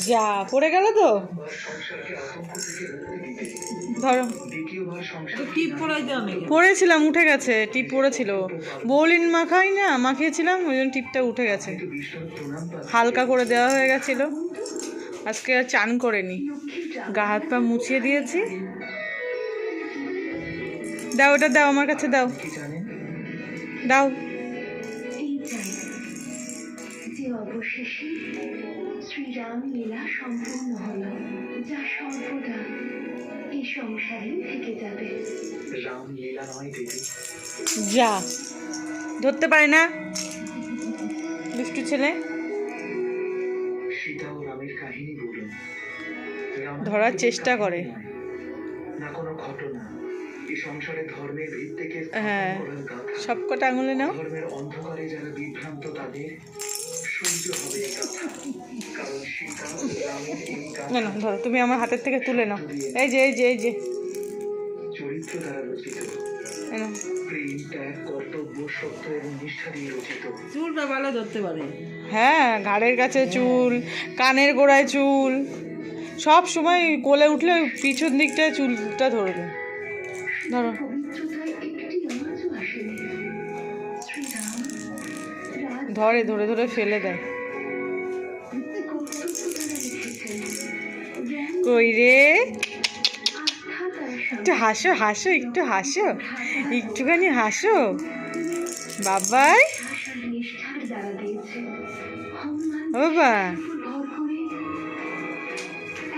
যা পড়ে গেল তো, ধরো টিপ পরাইতে আমি পড়েছিলাম, উঠে গেছে, টিপ পড়েছিল, বৌলিন মাখাই না, মাখিয়েছিলাম, ওই জন্য টিপটা উঠে গেছে, হালকা করে দেওয়া হয়ে গেছিল। আজকে আর চান করেনি, গা হাত পা মুছিয়ে দিয়েছি। দাও ওটা দাও, আমার কাছে দাও, দাও। যে অবশেষে শ্রীরাম লীলা সম্পূর্ণ হলো, যা সর্বদা এই সংসারেই থেকে যাবে। রাম লীলা নয় দেবী, যা ধরতে পারে না দুষ্টু ছেলে, সীতা ও রামের কাহিনী বলুন। ধরার চেষ্টা করে। না কোনো ঘটনা, এই সংসারে ধর্মের ভিত থেকে হ্যাঁ, করার গাথা। সব কটা আঙুলে নাও। ধর্মের অন্ধকারে যারা বিভ্রান্ত তাদের সহ্য হবে এই কথা। কারণ সীতা ও রামের এই না না, ধরো তুমি আমার হাতের থেকে তুলে নাও, এই যে এই যে এই যে চরিত্র দ্বারা রচিত, এই নাও। প্রেম, ত্যাগ, কর্তব্য, সত্য এবং নিষ্ঠা দিয়ে রচিত। চুলটা ভালো ধরতে পারে। হ্যাঁ, ঘাড়ের কাছে চুল, কানের গোড়ায় চুল, সব সময় কোলে উঠলে ওই পিছন দিকটায় চুলটা ধরবে। ধরো, পবিত্রতায় একটি আওয়াজও আসেনি। শ্রীরাম রাজ ধরে ধরে ধরে ফেলে দেয়। কর্তব্য তারা রেখেছেন, জ্ঞান কই রে, আস্থা তারা একটু হাসো হাসো, একটু হাসো, একটুখানি হাসো বাবাই। ভাষার নিষ্ঠার দ্বারা দিয়েছে। হনুমান ও বাবা, ভর করে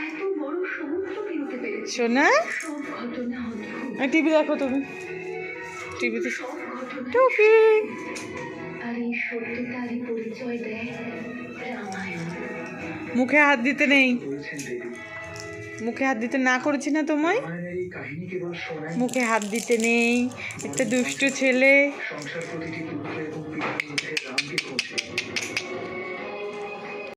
এত বড় সমুদ্র পেরোতে পেরেছে। সোনা, সব ঘটনা অদ্ভুত, টিভি দেখো তুমি, টিভিতে সব ঘটনা টুকি। আর এই সত্যতারই পরিচয় দেয় রামায়ণ। মুখে হাত দিতে নেই, বলছেন দেবী, মুখে হাত দিতে না করেছি না তোমায়, রামায়ণের এই কাহিনী কেবল শোনায় না, মুখে হাত দিতে নেই, একটা দুষ্টু ছেলে। সংসার প্রতিটি পুত্র এবং পিতার মধ্যে রামকে খোঁজে।